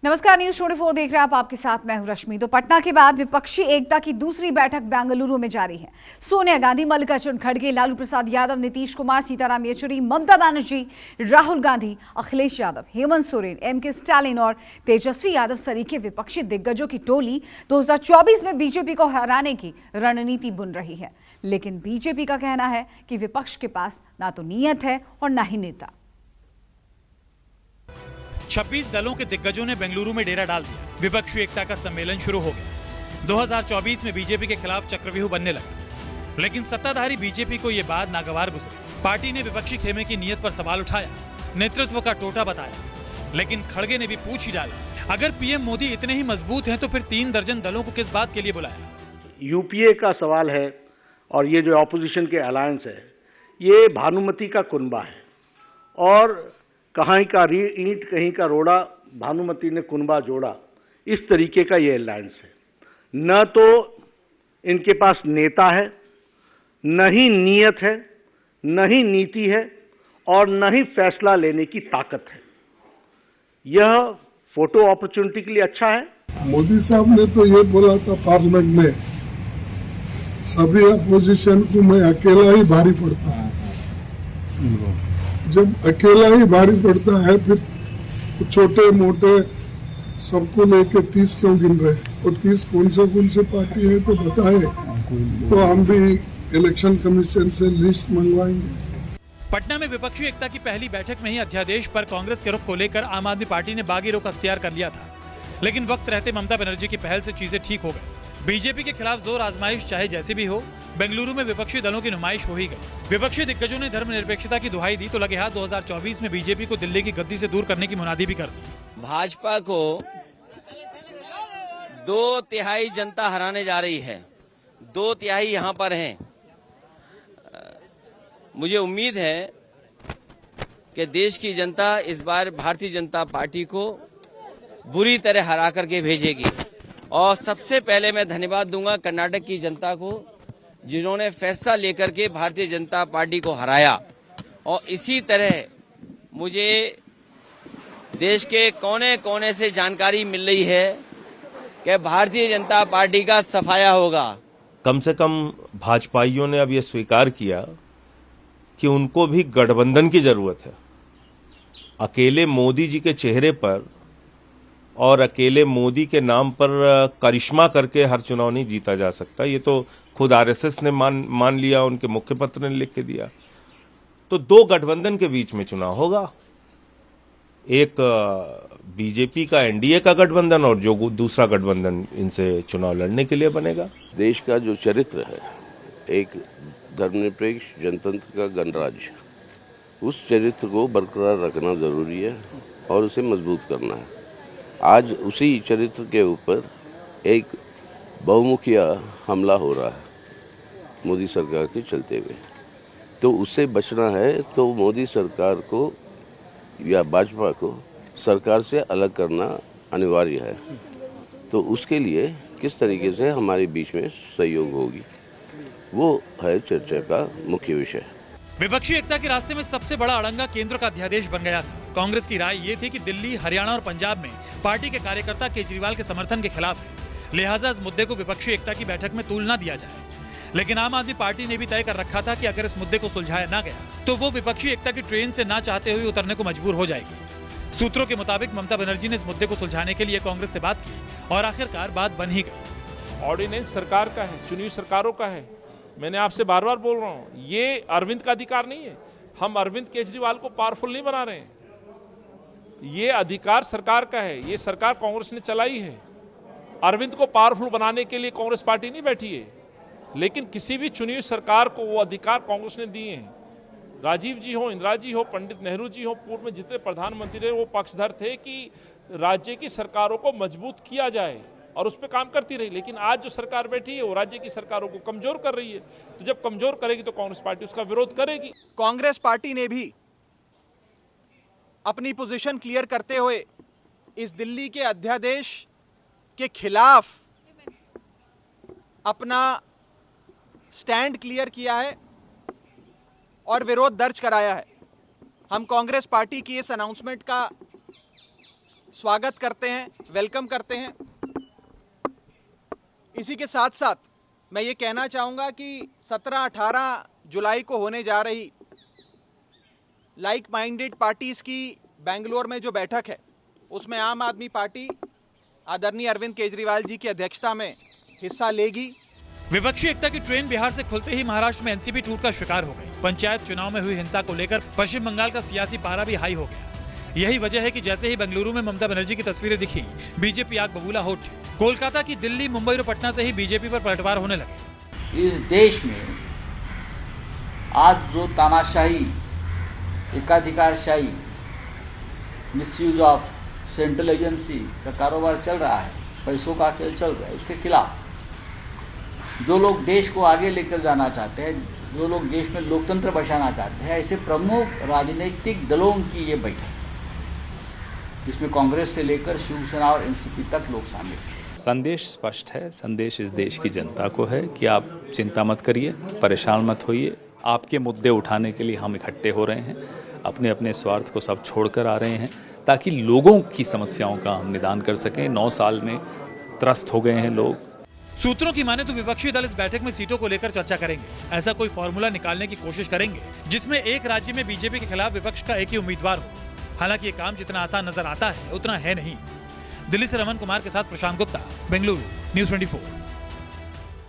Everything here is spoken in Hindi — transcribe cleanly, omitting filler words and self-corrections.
नमस्कार, न्यूज 24 देख रहे हैं आप। आपके साथ मैं हूं रश्मि। तो पटना के बाद विपक्षी एकता की दूसरी बैठक बेंगलुरु में जारी है। सोनिया गांधी, मल्लिकार्जुन खड़गे, लालू प्रसाद यादव, नीतीश कुमार, सीताराम येचुरी, ममता बनर्जी, राहुल गांधी, अखिलेश यादव, हेमंत सोरेन, एमके स्टालिन और तेजस्वी यादव सरीखे विपक्षी दिग्गजों की टोली 2024 में बीजेपी को हराने की रणनीति बुन रही है। लेकिन बीजेपी का कहना है कि विपक्ष के पास ना तो नीयत है और ना ही नेता। 26 दलों के दिग्गजों ने बेंगलुरु में डेरा डाल दिया। विपक्षी एकता का सम्मेलन शुरू हो गया। 2024 में बीजेपी के खिलाफ चक्रव्यूह बनने लगा, लेकिन सत्ताधारी बीजेपी को ये बात नागवार गुजरी। पार्टी ने विपक्षी खेमे की नीयत पर सवाल उठाया, नेतृत्व का टोटा बताया, लेकिन खड़गे ने भी पूछ ही डाला, अगर पीएम मोदी इतने ही मजबूत हैं तो फिर 3 दर्जन दलों को किस बात के लिए बुलाया? यूपीए का सवाल है और ये जो ऑपोजिशन के अलायंस है, ये भानुमति का कुनबा है और कहीं का ईंट कहीं का रोड़ा, भानुमति ने कुनबा जोड़ा, इस तरीके का ये अलायंस है। न तो इनके पास नेता है, न ही नीयत है, न ही नीति है और न ही फैसला लेने की ताकत है। यह फोटो अपॉर्चुनिटी के लिए अच्छा है। मोदी साहब ने तो ये बोला था पार्लियामेंट में, सभी अपोजिशन को मैं अकेला ही भारी पड़ता है। जब अकेला ही भारी पड़ता है फिर छोटे मोटे सबको लेके 30 क्यों गिन रहे? और 30 कौन से पार्टी है तो बताए, तो हम भी इलेक्शन कमीशन से लिस्ट मंगवाएंगे। पटना में विपक्षी एकता की पहली बैठक में ही अध्यादेश पर कांग्रेस के रुख को लेकर आम आदमी पार्टी ने बागी रुख अख्तियार कर लिया था, लेकिन वक्त रहते ममता बनर्जी की पहल से चीजें ठीक हो गई। बीजेपी के खिलाफ जोर आजमाइश चाहे जैसी भी हो, बेंगलुरु में विपक्षी दलों की नुमाइश हो ही गई। विपक्षी दिग्गजों ने धर्मनिरपेक्षता की दुहाई दी तो लगे हाथ 2024 में बीजेपी को दिल्ली की गद्दी से दूर करने की मुनादी भी कर दी। भाजपा को 2/3 जनता हराने जा रही है, 2/3 यहाँ पर हैं। मुझे उम्मीद है कि देश की जनता इस बार भारतीय जनता पार्टी को बुरी तरह हरा करके भेजेगी। और सबसे पहले मैं धन्यवाद दूंगा कर्नाटक की जनता को, जिन्होंने फैसला लेकर के भारतीय जनता पार्टी को हराया। और इसी तरह मुझे देश के कोने कोने से जानकारी मिल रही है कि भारतीय जनता पार्टी का सफाया होगा। कम से कम भाजपाइयों ने अब ये स्वीकार किया कि उनको भी गठबंधन की जरूरत है। अकेले मोदी जी के चेहरे पर और अकेले मोदी के नाम पर करिश्मा करके हर चुनाव नहीं जीता जा सकता। ये तो खुद आरएसएस ने मान लिया, उनके मुखपत्र ने लिख के दिया। तो 2 गठबंधन के बीच में चुनाव होगा, एक बीजेपी का एनडीए का गठबंधन और जो दूसरा गठबंधन इनसे चुनाव लड़ने के लिए बनेगा। देश का जो चरित्र है, एक धर्मनिरपेक्ष जनतंत्र का गणराज्य, उस चरित्र को बरकरार रखना जरूरी है और उसे मजबूत करना है। आज उसी चरित्र के ऊपर एक बहुमुखिया हमला हो रहा है मोदी सरकार के चलते हुए, तो उससे बचना है तो मोदी सरकार को या भाजपा को सरकार से अलग करना अनिवार्य है। तो उसके लिए किस तरीके से हमारे बीच में सहयोग होगी, वो है चर्चा का मुख्य विषय। विपक्षी एकता के रास्ते में सबसे बड़ा अड़ंगा केंद्र का अध्यादेश बन गया था। कांग्रेस की राय ये थी कि दिल्ली, हरियाणा और पंजाब में पार्टी के कार्यकर्ता केजरीवाल के समर्थन के खिलाफ है, लिहाजा इस मुद्दे को विपक्षी एकता की बैठक में तूल न दिया जाए। लेकिन आम आदमी पार्टी ने भी तय कर रखा था कि अगर इस मुद्दे को सुलझाया न गया तो वो विपक्षी एकता की ट्रेन से ना चाहते हुए उतरने को मजबूर हो जाएगी। सूत्रों के मुताबिक ममता बनर्जी ने इस मुद्दे को सुलझाने के लिए कांग्रेस से बात की और आखिरकार बात बन ही गई। ऑर्डिनेंस सरकार का है, चुनी सरकारों का है। मैंने आपसे बार बार बोल रहा हूं, ये अरविंद का अधिकार नहीं है। हम अरविंद केजरीवाल को पावरफुल नहीं बना रहे हैं, ये अधिकार सरकार का है। ये सरकार कांग्रेस ने चलाई है। अरविंद को पावरफुल बनाने के लिए कांग्रेस पार्टी नहीं बैठी है, लेकिन किसी भी चुनी हुई सरकार को वो अधिकार कांग्रेस ने दिए हैं। राजीव जी हो, इंदिरा जी हो, पंडित नेहरू जी हो, पूर्व में जितने प्रधानमंत्री रहे वो पक्षधर थे कि राज्य की सरकारों को मजबूत किया जाए और उस पर काम करती रही। लेकिन आज जो सरकार बैठी है वो राज्य की सरकारों को कमजोर कर रही है। तो जब कमजोर करेगी तो कांग्रेस पार्टी उसका विरोध करेगी। कांग्रेस पार्टी ने भी अपनी पोजीशन क्लियर करते हुए इस दिल्ली के अध्यादेश के खिलाफ अपना स्टैंड क्लियर किया है और विरोध दर्ज कराया है। हम कांग्रेस पार्टी की इस अनाउंसमेंट का स्वागत करते हैं, वेलकम करते हैं। इसी के साथ साथ मैं ये कहना चाहूँगा कि 17-18 जुलाई को होने जा रही लाइक माइंडेड पार्टीज़ की बेंगलोर में जो बैठक है, उसमें आम आदमी पार्टी आदरणीय अरविंद केजरीवाल जी की अध्यक्षता में हिस्सा लेगी। विपक्षी एकता की ट्रेन बिहार से खुलते ही महाराष्ट्र में एनसीपी टूट का शिकार हो गई। पंचायत चुनाव में हुई हिंसा को लेकर पश्चिम बंगाल का सियासी पारा भी हाई हो गया। यही वजह है कि जैसे ही बेंगलुरु में ममता बनर्जी की तस्वीरें दिखी, बीजेपी आग बबूला हो उठी। कोलकाता की दिल्ली, मुंबई और पटना से ही बीजेपी पर पलटवार होने लगे। इस देश में आज जो तानाशाही, एकाधिकारशाही, मिसयूज ऑफ सेंट्रल एजेंसी का कारोबार चल रहा है, पैसों का खेल चल रहा है, उसके खिलाफ जो लोग देश को आगे लेकर जाना चाहते हैं, जो लोग देश में लोकतंत्र बचाना चाहते हैं, ऐसे प्रमुख राजनीतिक दलों की ये बैठक, जिसमें कांग्रेस से लेकर शिवसेना और एनसीपी तक लोग शामिल हैं। संदेश स्पष्ट है। संदेश इस देश की जनता को है कि आप चिंता मत करिए, परेशान मत होइए। आपके मुद्दे उठाने के लिए हम इकट्ठे हो रहे हैं, अपने अपने स्वार्थ को सब छोड़कर आ रहे हैं, ताकि लोगों की समस्याओं का हम निदान कर सकें। 9 साल में त्रस्त हो गए हैं लोग। सूत्रों की माने तो विपक्षी दल इस बैठक में सीटों को लेकर चर्चा करेंगे। ऐसा कोई फॉर्मूला निकालने की कोशिश करेंगे जिसमें एक राज्य में बीजेपी के खिलाफ विपक्ष का एक ही उम्मीदवार हो। हालांकि ये काम जितना आसान नजर आता है उतना है नहीं। दिल्ली से रमन कुमार के साथ प्रशांत गुप्ता, बेंगलुरु, न्यूज़ 24।